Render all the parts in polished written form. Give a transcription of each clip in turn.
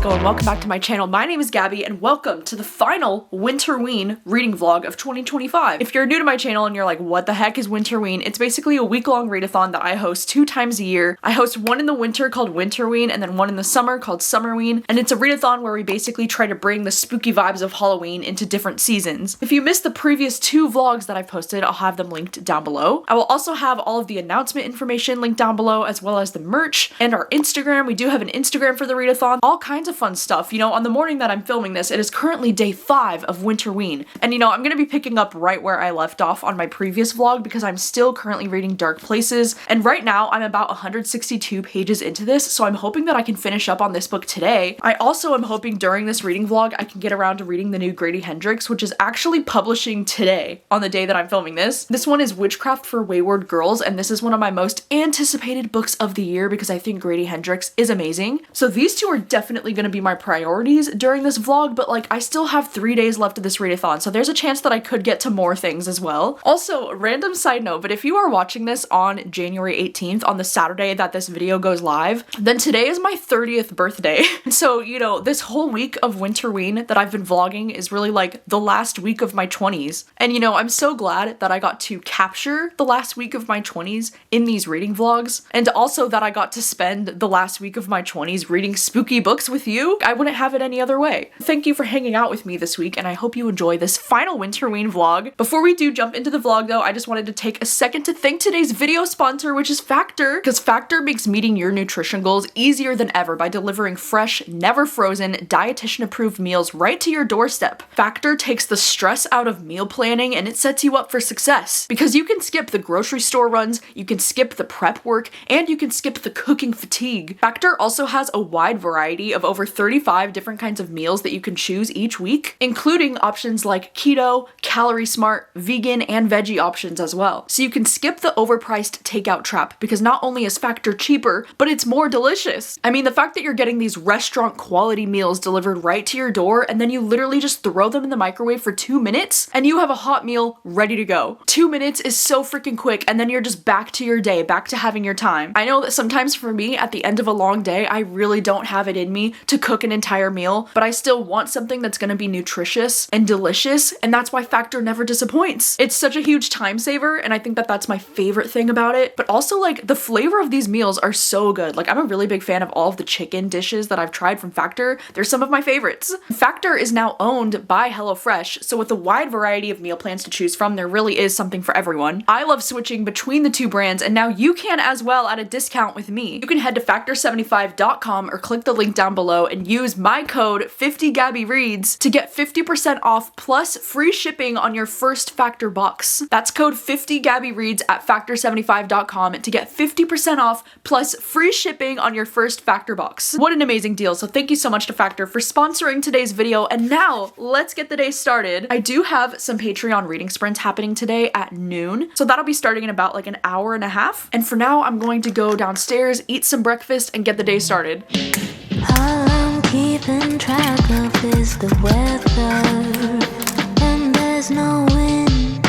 it going? Welcome back to my channel. My name is Gabby and welcome to the final Winterween reading vlog of 2025. If you're new to my channel and you're like, what the heck is Winterween? It's basically a week-long readathon that I host 2 times a year. I host one in the winter called Winterween and then one in the summer called Summerween, and it's a readathon where we basically try to bring the spooky vibes of Halloween into different seasons. If you missed the previous 2 vlogs that I've posted, I'll have them linked down below. I will also have all of the announcement information linked down below, as well as the merch and our Instagram. We do have an Instagram for the readathon. All kinds of fun stuff. You know, on the morning that I'm filming this, it is currently day 5 of Winterween. And you know, I'm gonna be picking up right where I left off on my previous vlog because I'm still currently reading Dark Places. And right now I'm about 162 pages into this, so I'm hoping that I can finish up on this book today. I also am hoping during this reading vlog I can get around to reading the new Grady Hendrix, which is actually publishing today on the day that I'm filming this. This one is Witchcraft for Wayward Girls, and this is one of my most anticipated books of the year because I think Grady Hendrix is amazing. So these 2 are definitely going to be my priorities during this vlog, but like I still have 3 days left of this readathon, so there's a chance that I could get to more things as well. Also, random side note, but if you are watching this on January 18th, on the Saturday that this video goes live, then today is my 30th birthday. So, you know, this whole week of Winterween that I've been vlogging is really like the last week of my 20s. And you know, I'm so glad that I got to capture the last week of my 20s in these reading vlogs, and also that I got to spend the last week of my 20s reading spooky books with you. I wouldn't have it any other way. Thank you for hanging out with me this week, and I hope you enjoy this final Winterween vlog. Before we do jump into the vlog though, I just wanted to take a second to thank today's video sponsor, which is Factor, because Factor makes meeting your nutrition goals easier than ever by delivering fresh, never frozen, dietitian approved meals right to your doorstep. Factor takes the stress out of meal planning and it sets you up for success, because you can skip the grocery store runs, you can skip the prep work, and you can skip the cooking fatigue. Factor also has a wide variety of over 35 different kinds of meals that you can choose each week, including options like keto, calorie smart, vegan, and veggie options as well. So you can skip the overpriced takeout trap, because not only is Factor cheaper, but it's more delicious. I mean, the fact that you're getting these restaurant quality meals delivered right to your door, and then you literally just throw them in the microwave for 2 minutes, and you have a hot meal ready to go. 2 minutes is so freaking quick, and then you're just back to your day, back to having your time. I know that sometimes for me, at the end of a long day, I really don't have it in me to cook an entire meal, but I still want something that's gonna be nutritious and delicious, and that's why Factor never disappoints. It's such a huge time saver, and I think that that's my favorite thing about it, but also like the flavor of these meals are so good. Like I'm a really big fan of all of the chicken dishes that I've tried from Factor. They're some of my favorites. Factor is now owned by HelloFresh, so with a wide variety of meal plans to choose from, there really is something for everyone. I love switching between the 2 brands, and now you can as well at a discount with me. You can head to factor75.com or click the link down below and use my code 50gabbyreads to get 50% off plus free shipping on your first Factor box. That's code 50gabbyreads at factor75.com to get 50% off plus free shipping on your first Factor box. What an amazing deal. So thank you so much to Factor for sponsoring today's video, and now let's get the day started. I do have some Patreon reading sprints happening today at noon, so that'll be starting in about like an hour and a half. And for now, I'm going to go downstairs, eat some breakfast, and get the day started. All I'm keeping track of is the weather, and there's no wind,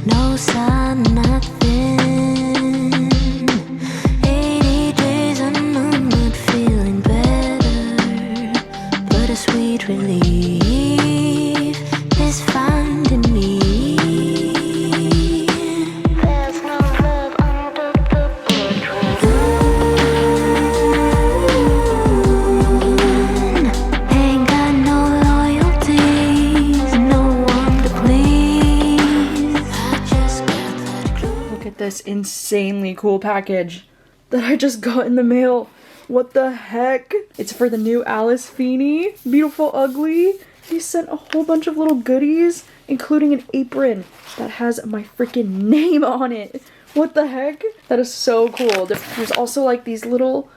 no sun, nothing. 80 days and I'm not feeling better, but a sweet relief is finding me. There's no love under the portrait. Ain't got no loyalties, no one to please. I just got that clue. Look at this insanely cool package that I just got in the mail. What the heck? It's for the new Alice Feeney. Beautiful Ugly. He sent a whole bunch of little goodies, including an apron that has my freaking name on it. What the heck? That is so cool. There's also like these little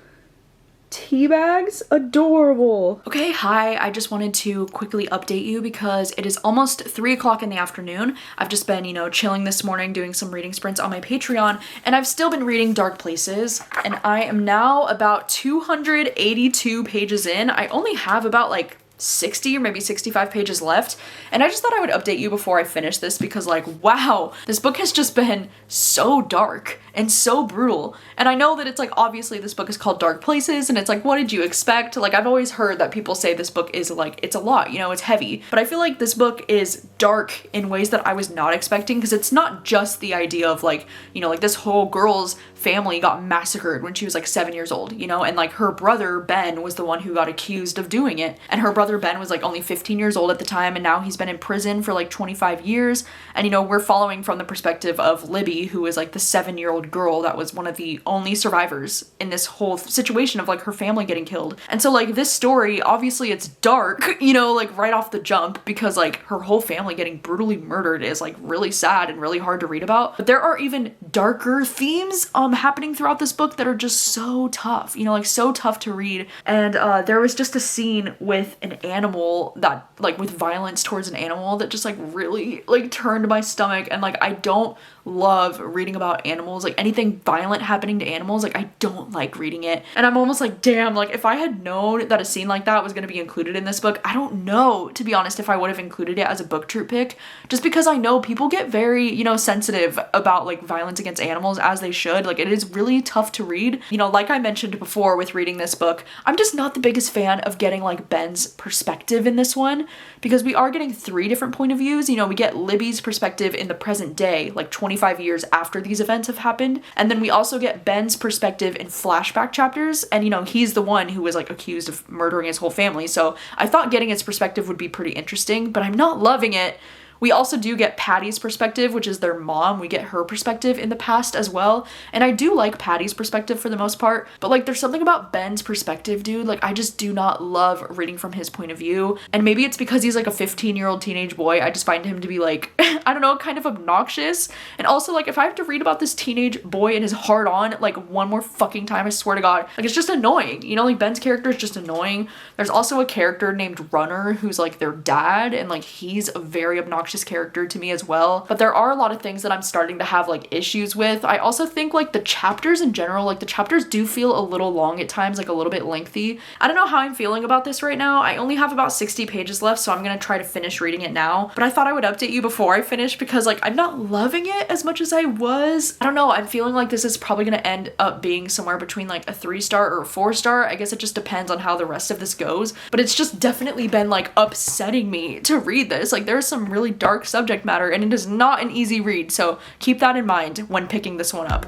tea bags. Adorable. Okay, hi. I just wanted to quickly update you because it is almost 3 o'clock in the afternoon. I've just been, you know, chilling this morning, doing some reading sprints on my Patreon, and I've still been reading Dark Places, and I am now about 282 pages in. I only have about like 60 or maybe 65 pages left, and I just thought I would update you before I finish this because like, wow, this book has just been so dark and so brutal. And I know that it's like, obviously this book is called Dark Places, and it's like, what did you expect? Like, I've always heard that people say this book is like, it's a lot, you know, it's heavy, but I feel like this book is dark in ways that I was not expecting, because it's not just the idea of like, you know, like this whole girl's family got massacred when she was like 7 years old, you know, and like her brother Ben was the one who got accused of doing it, and her brother Ben was like only 15 years old at the time, and now he's been in prison for like 25 years. And you know, we're following from the perspective of Libby, who is like the 7-year-old girl that was one of the only survivors in this whole situation of like her family getting killed. And so like this story, obviously it's dark, you know, like right off the jump, because like her whole family getting brutally murdered is like really sad and really hard to read about. But there are even darker themes happening throughout this book that are just so tough, you know, like so tough to read. And there was just a scene with an animal that like with violence towards an animal that just like really like turned my stomach. And like, I don't love reading about animals, like anything violent happening to animals, like I don't like reading it. And I'm almost like, damn, like if I had known that a scene like that was going to be included in this book, I don't know, to be honest, if I would have included it as a book troop pick, just because I know people get very, you know, sensitive about like violence against animals, as they should. Like, it is really tough to read. You know, like I mentioned before with reading this book, I'm just not the biggest fan of getting like Ben's perspective in this one, because we are getting 3 different point of views. You know, we get Libby's perspective in the present day, like 25 years after these events have happened. And then we also get Ben's perspective in flashback chapters. And, you know, he's the one who was like accused of murdering his whole family. So I thought getting his perspective would be pretty interesting, but I'm not loving it. We also do get Patty's perspective, which is their mom. We get her perspective in the past as well. And I do like Patty's perspective for the most part, but like there's something about Ben's perspective, dude. Like, I just do not love reading from his point of view. And maybe it's because he's like a 15-year-old teenage boy. I just find him to be like, I don't know, kind of obnoxious. And also like, if I have to read about this teenage boy and his hard on like one more fucking time, I swear to God, like it's just annoying. You know, like Ben's character is just annoying. There's also a character named Runner who's like their dad, and like he's a very obnoxious character to me as well. But there are a lot of things that I'm starting to have like issues with. I also think like the chapters in general, like the chapters do feel a little long at times, like a little bit lengthy. I don't know how I'm feeling about this right now. I only have about 60 pages left, so I'm gonna try to finish reading it now. But I thought I would update you before I finish, because like I'm not loving it as much as I was. I don't know, I'm feeling like this is probably gonna end up being somewhere between like a 3-star or a 4-star. I guess it just depends on how the rest of this goes. But it's just definitely been like upsetting me to read this. Like, there's some really dark subject matter, and it is not an easy read, so keep that in mind when picking this one up.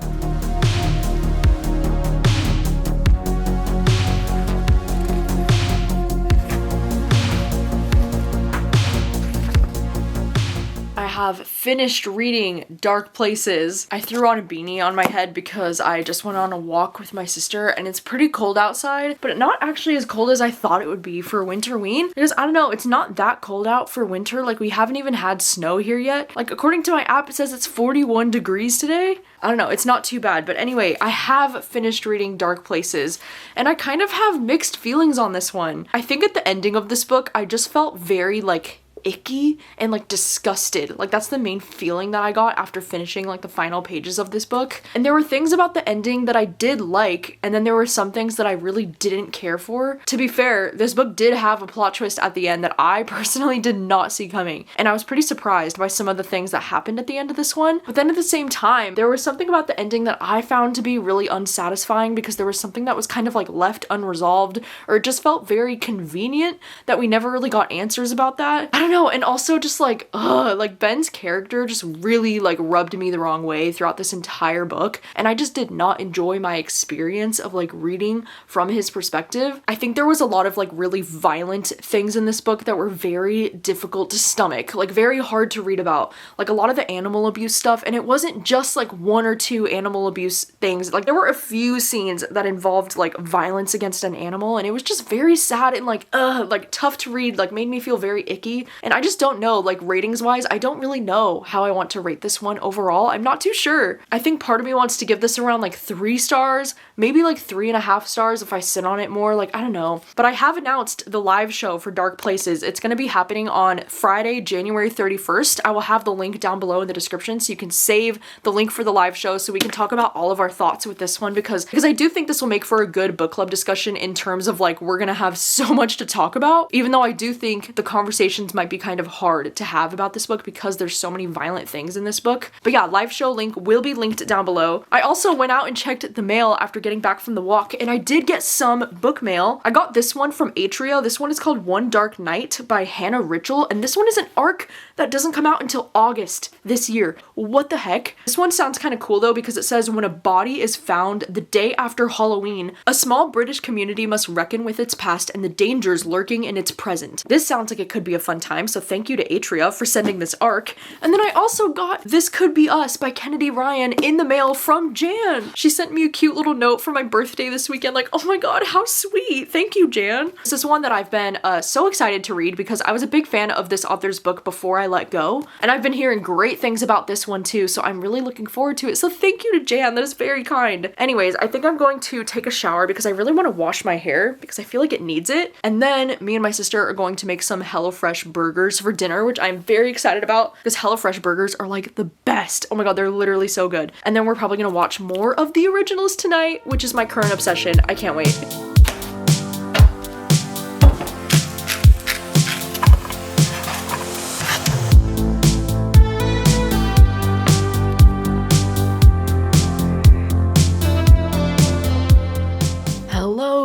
Have finished reading Dark Places. I threw on a beanie on my head because I just went on a walk with my sister, and it's pretty cold outside, but not actually as cold as I thought it would be for Winterween, because I don't know, it's not that cold out for winter. Like, we haven't even had snow here yet. Like, according to my app, it says it's 41 degrees today. I don't know, it's not too bad. But anyway, I have finished reading Dark Places, and I kind of have mixed feelings on this one. I think at the ending of this book, I just felt very like icky and like disgusted. Like, that's the main feeling that I got after finishing like the final pages of this book. And there were things about the ending that I did like, and then there were some things that I really didn't care for. To be fair, this book did have a plot twist at the end that I personally did not see coming, and I was pretty surprised by some of the things that happened at the end of this one. But then at the same time, there was something about the ending that I found to be really unsatisfying, because there was something that was kind of like left unresolved, or it just felt very convenient that we never really got answers about that. I don't know, and also just like, like Ben's character just really like rubbed me the wrong way throughout this entire book, and I just did not enjoy my experience of like reading from his perspective. I think there was a lot of like really violent things in this book that were very difficult to stomach, like very hard to read about, like a lot of the animal abuse stuff. And it wasn't just like 1 or 2 animal abuse things, like there were a few scenes that involved like violence against an animal, and it was just very sad and like tough to read, like made me feel very icky. And I just don't know, like ratings wise, I don't really know how I want to rate this one overall. I'm not too sure. I think part of me wants to give this around like 3 stars, maybe like 3.5 stars if I sit on it more, like I don't know. But I have announced the live show for Dark Places. It's going to be happening on Friday, January 31st. I will have the link down below in the description so you can save the link for the live show so we can talk about all of our thoughts with this one because I do think this will make for a good book club discussion in terms of like we're going to have so much to talk about, even though I do think the conversations might be kind of hard to have about this book because there's so many violent things in this book. But yeah, live show link will be linked down below. I also went out and checked the mail after getting back from the walk and I did get some book mail. I got this one from Atria. This one is called One Dark Night by Hannah Ritchell, and this one is an arc that doesn't come out until August this year. What the heck? This one sounds kind of cool though because it says when a body is found the day after Halloween, a small British community must reckon with its past and the dangers lurking in its present. This sounds like it could be a fun time, so thank you to Atria for sending this arc. And then I also got This Could Be Us by Kennedy Ryan in the mail from Jan. She sent me a cute little note for my birthday this weekend, like, oh my god, how sweet. Thank you, Jan. This is one that I've been so excited to read because I was a big fan of this author's book before I let go, and I've been hearing great things about this one too, so I'm really looking forward to it. So thank you to Jan, that is very kind. Anyways, I think I'm going to take a shower because I really want to wash my hair because I feel like it needs it, and then me and my sister are going to make some HelloFresh burgers for dinner, which I'm very excited about because HelloFresh burgers are like the best. Oh my god, they're literally so good. And then we're probably gonna watch more of the originals tonight, which is my current obsession. I can't wait.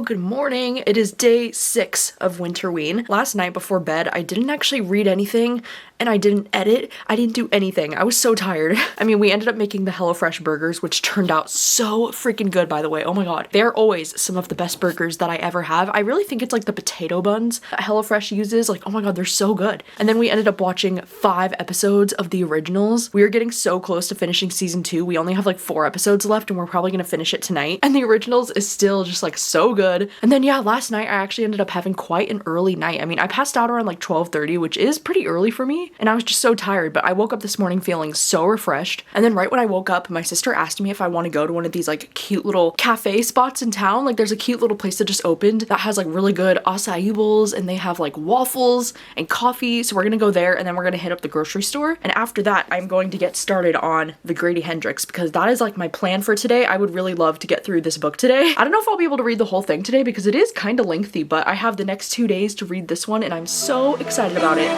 Good morning. It is day 6 of Winterween. Last night before bed, I didn't actually read anything and I didn't edit. I didn't do anything. I was so tired. I mean, we ended up making the HelloFresh burgers, which turned out so freaking good, by the way. Oh my god. They're always some of the best burgers that I ever have. I really think it's like the potato buns that HelloFresh uses. Like, oh my god, they're so good. And then we ended up watching 5 episodes of the originals. We are getting so close to finishing season 2. We only have like 4 episodes left and we're probably gonna finish it tonight. And the originals is still just like so good. And then yeah, last night I actually ended up having quite an early night. I mean, I passed out around like 12:30, which is pretty early for me, and I was just so tired, but I woke up this morning feeling so refreshed. And then right when I woke up, my sister asked me if I want to go to one of these like cute little cafe spots in town. Like there's a cute little place that just opened that has like really good acai bowls and they have like waffles and coffee. So we're gonna go there and then we're gonna hit up the grocery store. And after that, I'm going to get started on the Grady Hendrix because that is like my plan for today. I would really love to get through this book today. I don't know if I'll be able to read the whole thing today because it is kind of lengthy, but I have the next 2 days to read this one and I'm so excited about it.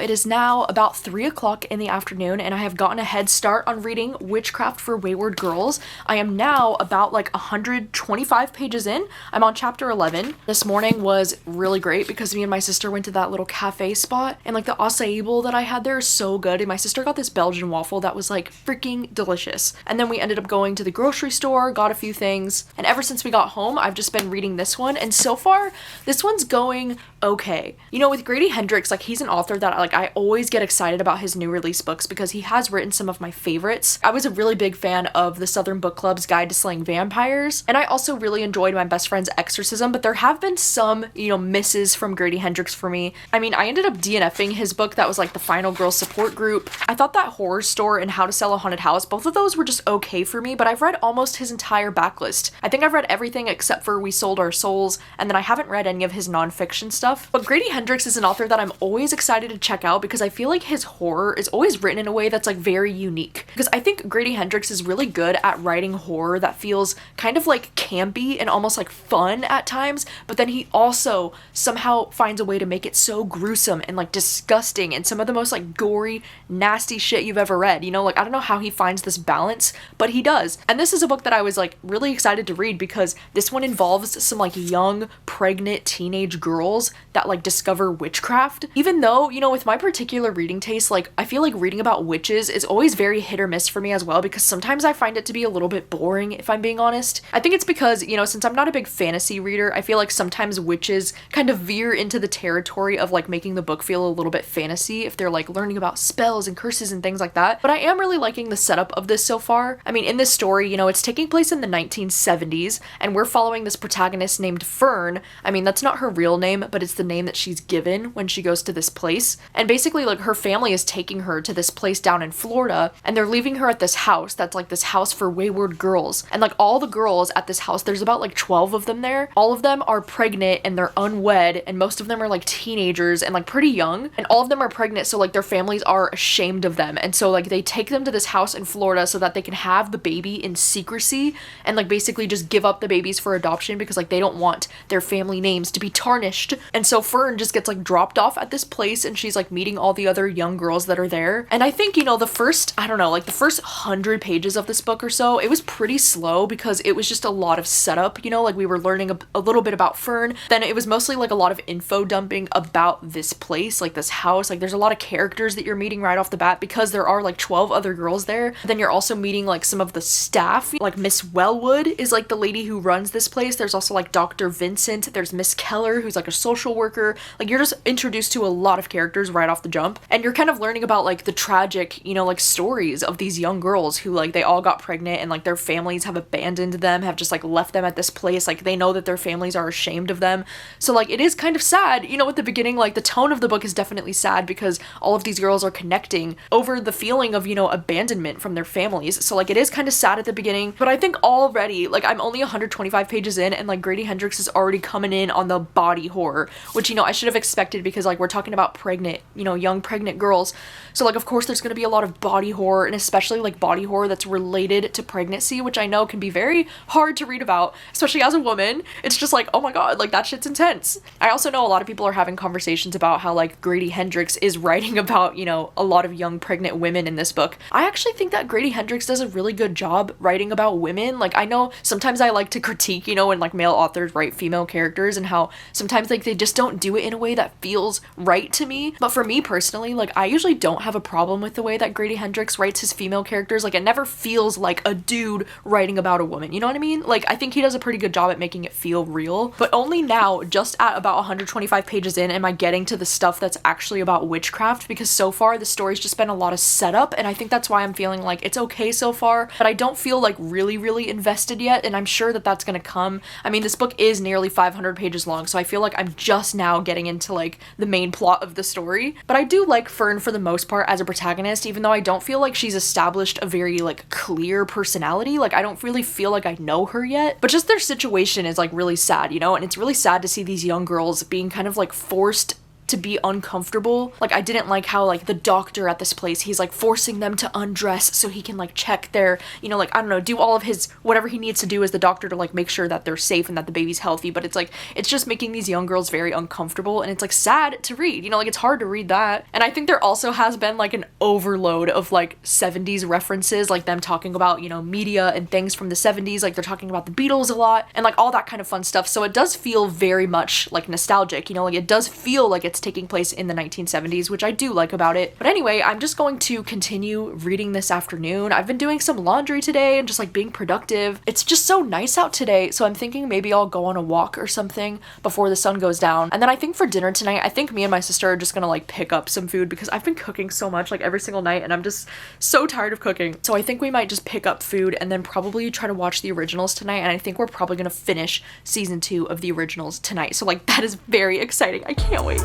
It is now about 3 o'clock in the afternoon and I have gotten a head start on reading Witchcraft for Wayward Girls. I am now about like 125 pages in. I'm on chapter 11. This morning was really great because me and my sister went to that little cafe spot and like the acai bowl that I had there is so good, and my sister got this Belgian waffle that was like freaking delicious. And then we ended up going to the grocery store, got a few things, and ever since we got home I've just been reading this one, and so far this one's going okay. You know, with Grady Hendrix, like he's an author that I always get excited about his new release books because he has written some of my favorites. I was a really big fan of the Southern Book Club's Guide to Slaying Vampires, and I also really enjoyed My Best Friend's Exorcism, but there have been some, you know, misses from Grady Hendrix for me. I mean, I ended up DNFing his book that was like the Final Girl Support Group. I thought that Horror Store and How to Sell a Haunted House, both of those were just okay for me, but I've read almost his entire backlist. I think I've read everything except for We Sold Our Souls, and then I haven't read any of his nonfiction stuff. stuff. But Grady Hendrix is an author that I'm always excited to check out because I feel like his horror is always written in a way that's like very unique. Because I think Grady Hendrix is really good at writing horror that feels kind of like campy and almost like fun at times, but then he also somehow finds a way to make it so gruesome and like disgusting and some of the most like gory, nasty shit you've ever read. You know, like I don't know how he finds this balance, but he does. And this is a book that I was like really excited to read because this one involves some like young, pregnant teenage girls that like discover witchcraft. Even though, you know, with my particular reading taste, like I feel like reading about witches is always very hit or miss for me as well, because sometimes I find it to be a little bit boring, if I'm being honest. I think it's because, you know, since I'm not a big fantasy reader, I feel like sometimes witches kind of veer into the territory of like making the book feel a little bit fantasy if they're like learning about spells and curses and things like that. But I am really liking the setup of this so far. I mean, in this story, you know, it's taking place in the 1970s and we're following this protagonist named Fern. I mean, that's not her real name, but it's the name that she's given when she goes to this place. And basically like her family is taking her to this place down in Florida and they're leaving her at this house that's like this house for wayward girls. And like all the girls at this house, there's about like 12 of them there. All of them are pregnant and they're unwed, and most of them are like teenagers and like pretty young, and all of them are pregnant, so like their families are ashamed of them, and so like they take them to this house in Florida so that they can have the baby in secrecy and like basically just give up the babies for adoption because like they don't want their family names to be tarnished. And so Fern just gets like dropped off at this place and she's like meeting all the other young girls that are there. And I think, you know, the first 100 pages of this book or so, it was pretty slow because it was just a lot of setup, you know, like we were learning a little bit about Fern, then it was mostly like a lot of info dumping about this place, like this house. Like there's a lot of characters that you're meeting right off the bat because there are like 12 other girls there. Then you're also meeting like some of the staff, like Miss Wellwood is like the lady who runs this place. There's also like Dr. Vincent, there's Miss Keller who's like a social worker. Like you're just introduced to a lot of characters right off the jump, and you're kind of learning about like the tragic, you know, like stories of these young girls who like they all got pregnant and like their families have abandoned them, have just like left them at this place. Like they know that their families are ashamed of them. So like it is kind of sad, you know, at the beginning, like the tone of the book is definitely sad because all of these girls are connecting over the feeling of, you know, abandonment from their families. So like it is kind of sad at the beginning, but I think already, like I'm only 125 pages in and like Grady Hendrix is already coming in on the body horror, which, you know, I should have expected because like we're talking about pregnant, you know, young pregnant girls. So like of course there's going to be a lot of body horror, and especially like body horror that's related to pregnancy, which I know can be very hard to read about, especially as a woman. It's just like, oh my god, like that shit's intense. I also know a lot of people are having conversations about how like Grady Hendrix is writing about, you know, a lot of young pregnant women in this book. I actually think that Grady Hendrix does a really good job writing about women. Like I know sometimes I like to critique, you know, when like male authors write female characters and how sometimes like they just don't do it in a way that feels right to me. But for me personally, like I usually don't have a problem with the way that Grady Hendrix writes his female characters. Like it never feels like a dude writing about a woman, you know what I mean? Like I think he does a pretty good job at making it feel real. But only now, just at about 125 pages in, am I getting to the stuff that's actually about witchcraft, because so far the story's just been a lot of setup, and I think that's why I'm feeling like it's okay so far, but I don't feel like really invested yet, and I'm sure that that's gonna come. I mean, this book is nearly 500 pages long, so I feel like I'm just now getting into like the main plot of the story. But I do like Fern for the most part as a protagonist, even though I don't feel like she's established a very like clear personality. Like I don't really feel like I know her yet, but just their situation is like really sad, you know, and it's really sad to see these young girls being kind of like forced to be uncomfortable. Like I didn't like how like the doctor at this place, he's like forcing them to undress so he can like check their, you know, like I don't know, do all of his whatever he needs to do as the doctor to like make sure that they're safe and that the baby's healthy. But it's like it's just making these young girls very uncomfortable, and it's like sad to read, you know, like it's hard to read that. And I think there also has been like an overload of like 70s references, like them talking about, you know, media and things from the 70s, like they're talking about the Beatles a lot and like all that kind of fun stuff. So it does feel very much like nostalgic, you know, like it does feel like it's taking place in the 1970s, which I do like about it. But anyway, I'm just going to continue reading this afternoon. I've been doing some laundry today and just like being productive. It's just so nice out today, so I'm thinking maybe I'll go on a walk or something before the sun goes down. And then I think for dinner tonight, I think me and my sister are just gonna like pick up some food because I've been cooking so much like every single night and I'm just so tired of cooking. So I think we might just pick up food and then probably try to watch the originals tonight, and I think we're probably gonna finish season 2 of the originals tonight. So like that is very exciting. I can't wait.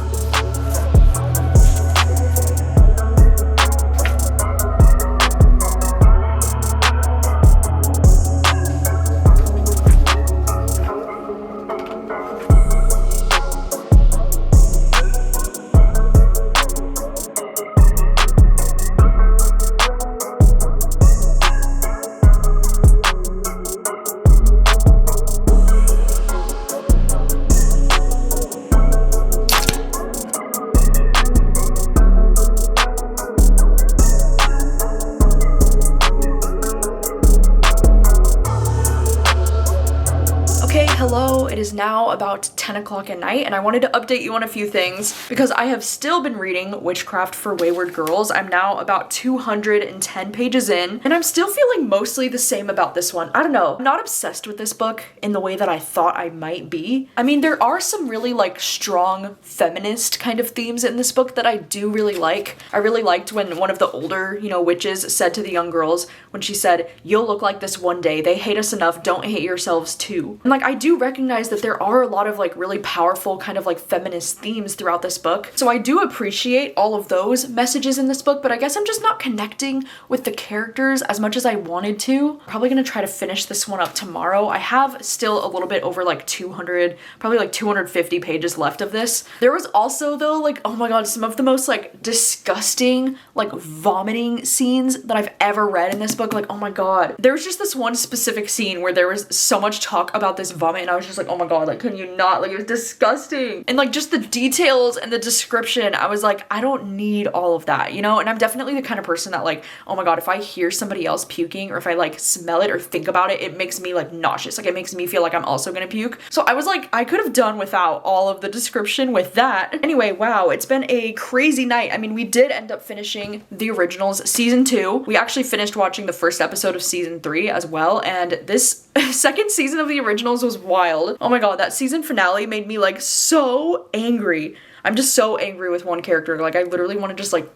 Okay, hello. It is now about 10 o'clock at night, and I wanted to update you on a few things because I have still been reading Witchcraft for Wayward Girls. I'm now about 210 pages in, and I'm still feeling mostly the same about this one. I don't know. I'm not obsessed with this book in the way that I thought I might be. I mean, there are some really like strong feminist kind of themes in this book that I do really like. I really liked when one of the older, witches said to the young girls when she said, "You'll look like this one day. They hate us enough. Don't hate yourselves too." And like, I do recognize that there are a lot of like really powerful kind of like feminist themes throughout this book. So I do appreciate all of those messages in this book, but I guess I'm just not connecting with the characters as much as I wanted to. Probably gonna try to finish this one up tomorrow. I have still a little bit over like 200, probably like 250 pages left of this. There was also though, like, oh my god, some of the most like disgusting, like vomiting scenes that I've ever read in this book. Like, oh my god. There was just this one specific scene where there was so much talk about this vomit and I was just like, oh my god, like, can you not? Like, it was disgusting. And like just the details and the description, I was like, I don't need all of that, And I'm definitely the kind of person that like, oh my god, if I hear somebody else puking or if I like smell it or think about it, it makes me like nauseous. Like, it makes me feel like I'm also gonna puke. So I was like, I could have done without all of the description with that. Anyway, wow, it's been a crazy night. I mean, we did end up finishing the originals season 2. We actually finished watching the first episode of season 3 as well, and this second season of the originals was wild. Oh my god, that season finale made me like so angry. I'm just so angry with one character. Like, I literally want to just like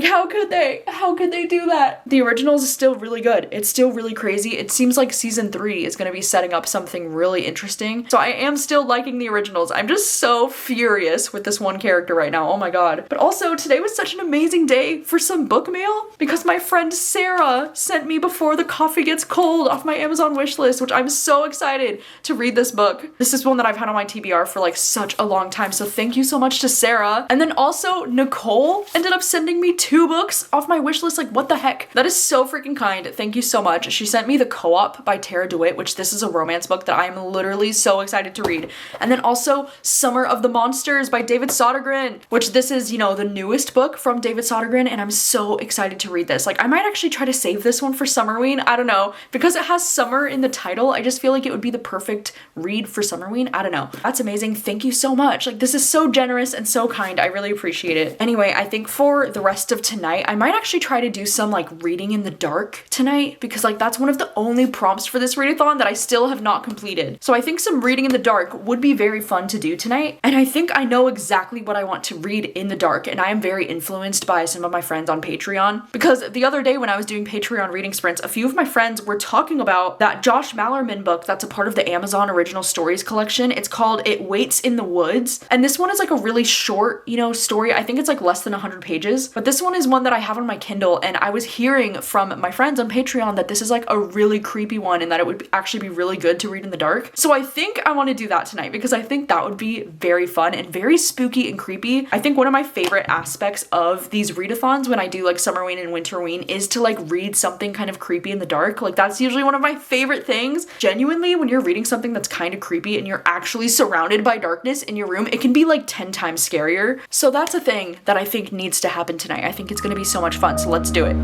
how could they do that? The originals is still really good. It's still really crazy. It seems like season 3 is going to be setting up something really interesting. So I am still liking the originals. I'm just so furious with this one character right now. Oh my god. But also today was such an amazing day for some book mail because my friend Sarah sent me Before the Coffee Gets Cold off my Amazon wishlist, which I'm so excited to read this book. This is one that I've had on my TBR for like such a long time. So thank you so much to Sarah. And then also Nicole ended up sending me 2 books off my wish list. Like, what the heck? That is so freaking kind. Thank you so much. She sent me The Co-op by Tara DeWitt, which this is a romance book that I'm literally so excited to read. And then also Summer of the Monsters by David Sodergren, which this is, the newest book from David Sodergren, and I'm so excited to read this. Like, I might actually try to save this one for Summerween. I don't know. Because it has summer in the title, I just feel like it would be the perfect read for Summerween. I don't know. That's amazing. Thank you so much. Like, this is so generous and so kind. I really appreciate it. Anyway, I think for the rest of tonight, I might actually try to do some like reading in the dark tonight because like that's one of the only prompts for this readathon that I still have not completed. So I think some reading in the dark would be very fun to do tonight. And I think I know exactly what I want to read in the dark, and I am very influenced by some of my friends on Patreon because the other day when I was doing Patreon reading sprints, a few of my friends were talking about that Josh Malerman book that's a part of the Amazon Original Stories collection. It's called It Waits in the Woods, and this one is like a really short, story. I think it's like less than 100 pages, but this one is one that I have on my Kindle, and I was hearing from my friends on Patreon that this is like a really creepy one and that it would actually be really good to read in the dark. So I think I want to do that tonight because I think that would be very fun and very spooky and creepy. I think one of my favorite aspects of these readathons when I do like Summerween and Winterween is to like read something kind of creepy in the dark. Like, that's usually one of my favorite things. Genuinely, when you're reading something that's kind of creepy and you're actually surrounded by darkness in your room, it can be like 10 times scarier. So that's a thing that I think needs to happen tonight. I think it's gonna be so much fun, so let's do it.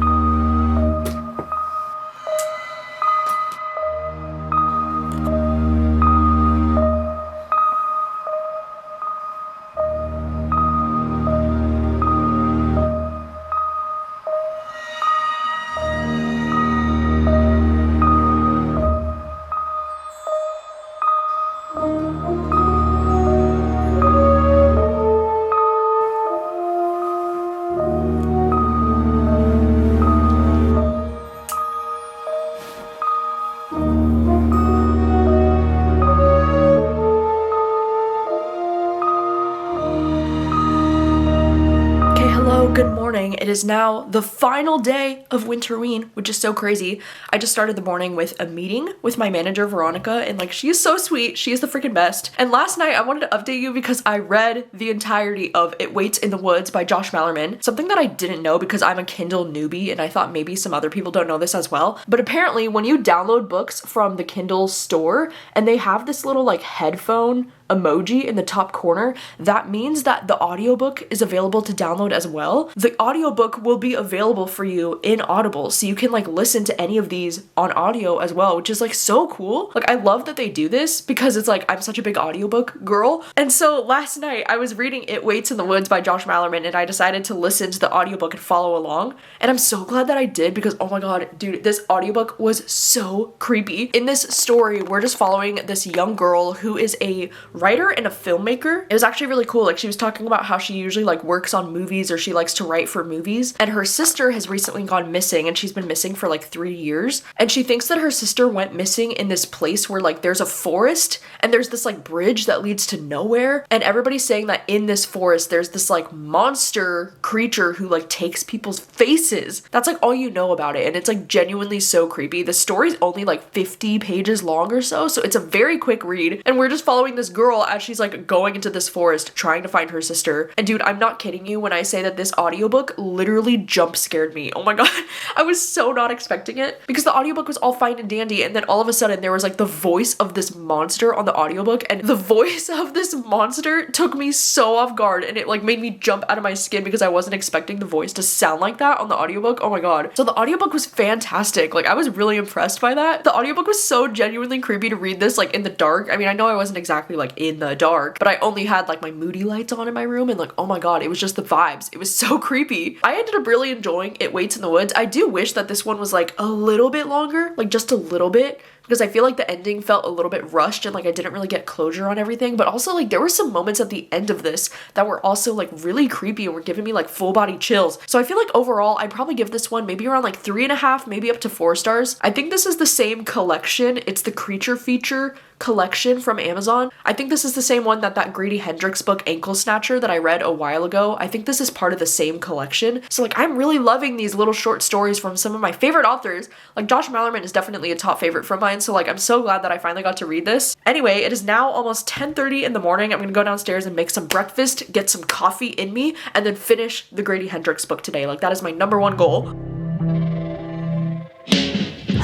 It is now the final day of Winterween, which is so crazy. I just started the morning with a meeting with my manager, Veronica, and like, she is so sweet. She is the freaking best. And last night I wanted to update you because I read the entirety of It Waits in the Woods by Josh Malerman, something that I didn't know because I'm a Kindle newbie and I thought maybe some other people don't know this as well. But apparently when you download books from the Kindle store and they have this little like headphone emoji in the top corner, that means that the audiobook is available to download as well. The audiobook will be available for you in Audible, so you can like listen to any of these on audio as well, which is like so cool. Like I love that they do this because it's like I'm such a big audiobook girl. And so last night I was reading It Waits in the Woods by Josh Malerman, and I decided to listen to the audiobook and follow along. And I'm so glad that I did because oh my god, dude, this audiobook was so creepy. In this story, we're just following this young girl who is a writer and a filmmaker. It was actually really cool. Like she was talking about how she usually like works on movies, or she likes to write for movies, and her sister has recently gone missing, and she's been missing for like 3 years. And she thinks that her sister went missing in this place where like there's a forest and there's this like bridge that leads to nowhere, and everybody's saying that in this forest there's this like monster creature who like takes people's faces. That's like all you know about it, and it's like genuinely so creepy. The story's only like 50 pages long or so it's a very quick read, and we're just following this girl as she's like going into this forest trying to find her sister. And dude, I'm not kidding you when I say that this audiobook literally jump scared me. Oh my god, I was so not expecting it, because the audiobook was all fine and dandy, and then all of a sudden there was like the voice of this monster on the audiobook, and the voice of this monster took me so off guard, and it like made me jump out of my skin because I wasn't expecting the voice to sound like that on the audiobook. Oh my god. So the audiobook was fantastic. Like I was really impressed by that. The audiobook was so genuinely creepy to read this like in the dark. I mean, I know I wasn't exactly like in the dark, but I only had like my moody lights on in my room, and like oh my god, it was just the vibes. It was so creepy. I ended up really enjoying It Waits in the Woods. I do wish that this one was like a little bit longer, like just a little bit, because I feel like the ending felt a little bit rushed and like I didn't really get closure on everything. But also like there were some moments at the end of this that were also like really creepy and were giving me like full body chills. So I feel like overall I'd probably give this one maybe around like 3.5, maybe up to 4 stars. I think this is the same collection. It's the Creature Feature collection from Amazon. I think this is the same one that Grady Hendrix book Ankle Snatcher that I read a while ago. I think this is part of the same collection. So like I'm really loving these little short stories from some of my favorite authors. Like Josh Malerman is definitely a top favorite from mine, so like I'm so glad that I finally got to read this. Anyway, it is now almost 10:30 in the morning. I'm gonna go downstairs and make some breakfast, get some coffee in me, and then finish the Grady Hendrix book today. Like that is my #1 goal.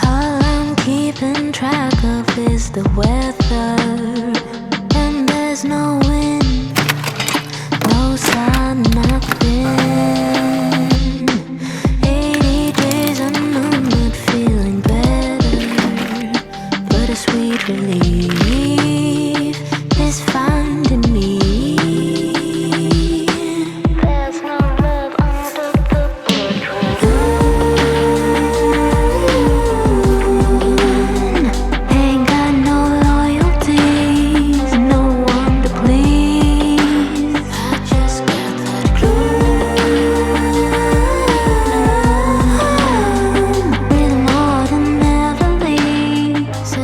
All I'm keeping track of is the weather, and there's no wind, no sun, nothing. 80 days and I'm not feeling better, but a sweet relief is finding me. There's no love under the portrait. Ain't got no loyalties, no one to please. I just got that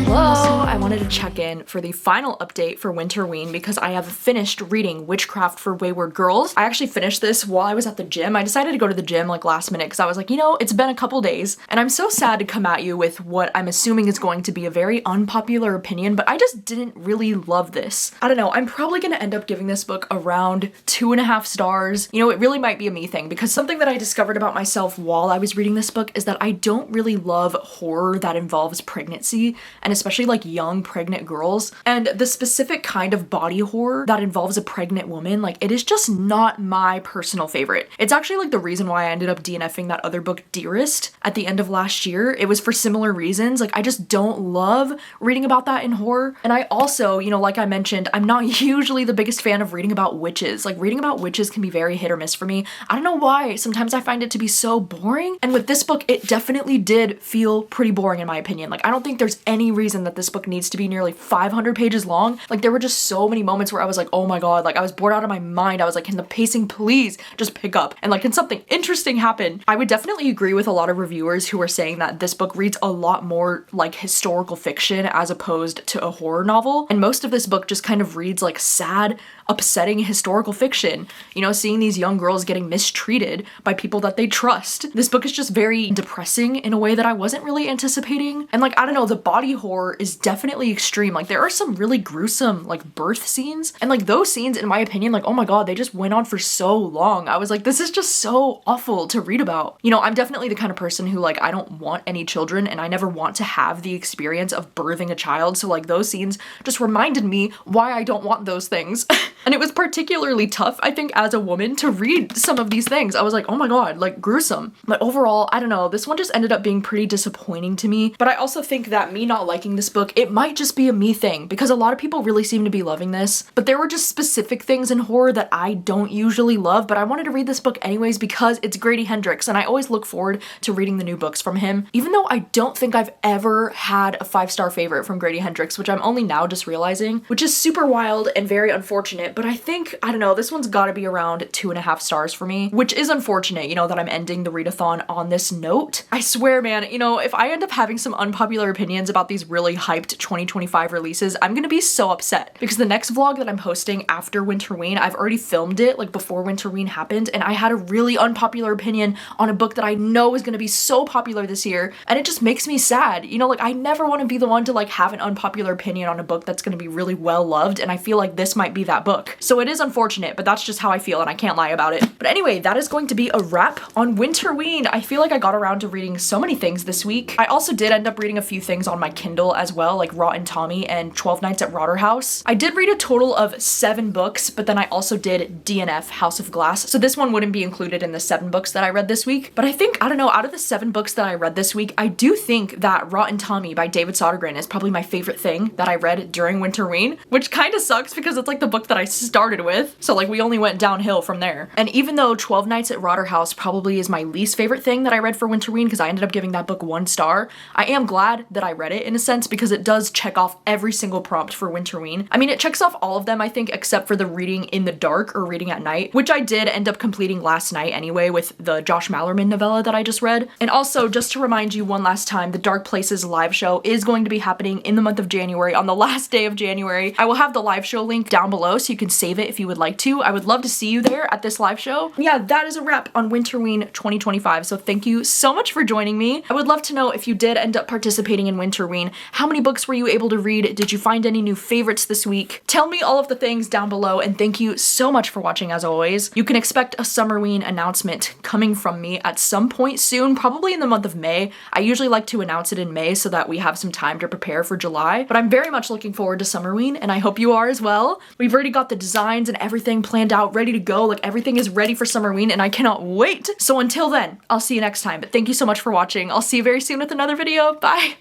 Hello, I wanted to check in for the final update for Winterween because I have finished reading Witchcraft for Wayward Girls. I actually finished this while I was at the gym. I decided to go to the gym like last minute because I was like, you know, it's been a couple days and I'm so sad to come at you with what I'm assuming is going to be a very unpopular opinion, but I just didn't really love this. I don't know, I'm probably gonna end up giving this book around 2.5 stars. You know, it really might be a me thing because something that I discovered about myself while I was reading this book is that I don't really love horror that involves pregnancy, and especially like young pregnant girls. And the specific kind of body horror that involves a pregnant woman, like it is just not my personal favorite. It's actually like the reason why I ended up DNFing that other book, Dearest, at the end of last year. It was for similar reasons. Like I just don't love reading about that in horror. And I also, you know, like I mentioned, I'm not usually the biggest fan of reading about witches. Like reading about witches can be very hit or miss for me. I don't know why. Sometimes I find it to be so boring. And with this book, it definitely did feel pretty boring in my opinion. Like I don't think there's any reason that this book needs to be nearly 500 pages long. Like there were just so many moments where I was like, oh my god, like I was bored out of my mind. I was like, can the pacing please just pick up? And like, can something interesting happen? I would definitely agree with a lot of reviewers who are saying that this book reads a lot more like historical fiction as opposed to a horror novel. And most of this book just kind of reads like sad, upsetting historical fiction. You know, seeing these young girls getting mistreated by people that they trust. This book is just very depressing in a way that I wasn't really anticipating. And like, I don't know, the body horror is definitely extreme. Like there are some really gruesome like birth scenes, and like those scenes in my opinion, like oh my god, they just went on for so long. I was like, this is just so awful to read about. You know, I'm definitely the kind of person who like I don't want any children and I never want to have the experience of birthing a child, so like those scenes just reminded me why I don't want those things. And it was particularly tough, I think, as a woman to read some of these things. I was like, oh my god, like gruesome. But overall, I don't know, this one just ended up being pretty disappointing to me. But I also think that me not liking this book, it might just be a me thing, because a lot of people really seem to be loving this. But there were just specific things in horror that I don't usually love, but I wanted to read this book anyways because it's Grady Hendrix, and I always look forward to reading the new books from him. Even though I don't think I've ever had a 5-star favorite from Grady Hendrix, which I'm only now just realizing, which is super wild and very unfortunate, but I think, I don't know, this one's gotta be around 2.5 stars for me, which is unfortunate, you know, that I'm ending the readathon on this note. I swear, man, you know, if I end up having some unpopular opinions about these really hyped 2025 releases, I'm gonna be so upset, because the next vlog that I'm hosting after Winterween, I've already filmed it like before Winterween happened, and I had a really unpopular opinion on a book that I know is gonna be so popular this year, and it just makes me sad. You know, like I never want to be the one to like have an unpopular opinion on a book that's gonna be really well loved, and I feel like this might be that book. So it is unfortunate, but that's just how I feel and I can't lie about it. But anyway, that is going to be a wrap on Winterween. I feel like I got around to reading so many things this week. I also did end up reading a few things on my Kindle as well, like Rotten Tommy and 12 Nights at Rotterhouse. I did read a total of 7 books, but then I also did DNF House of Glass. So this one wouldn't be included in the 7 books that I read this week. But I think, I don't know, out of the 7 books that I read this week, I do think that Rotten Tommy by David Sodergren is probably my favorite thing that I read during Winterween, which kind of sucks because it's like the book that I started with. So like we only went downhill from there. And even though 12 Nights at Rotterhouse probably is my least favorite thing that I read for Winterween because I ended up giving that book 1 star, I am glad that I read it in a sense because it does check off every single prompt for Winterween. I mean, it checks off all of them, I think, except for the reading in the dark or reading at night, which I did end up completing last night anyway with the Josh Malerman novella that I just read. And also, just to remind you one last time, the Dark Places live show is going to be happening in the month of January, on the last day of January. I will have the live show link down below so you can save it if you would like to. I would love to see you there at this live show. Yeah, that is a wrap on Winterween 2025, so thank you so much for joining me. I would love to know if you did end up participating in Winterween. How many books were you able to read? Did you find any new favorites this week? Tell me all of the things down below, and thank you so much for watching as always. You can expect a Summerween announcement coming from me at some point soon, probably in the month of May. I usually like to announce it in May so that we have some time to prepare for July, but I'm very much looking forward to Summerween, and I hope you are as well. We've already got the designs and everything planned out, ready to go. Like everything is ready for Summerween, and I cannot wait. So until then, I'll see you next time, but thank you so much for watching. I'll see you very soon with another video. Bye!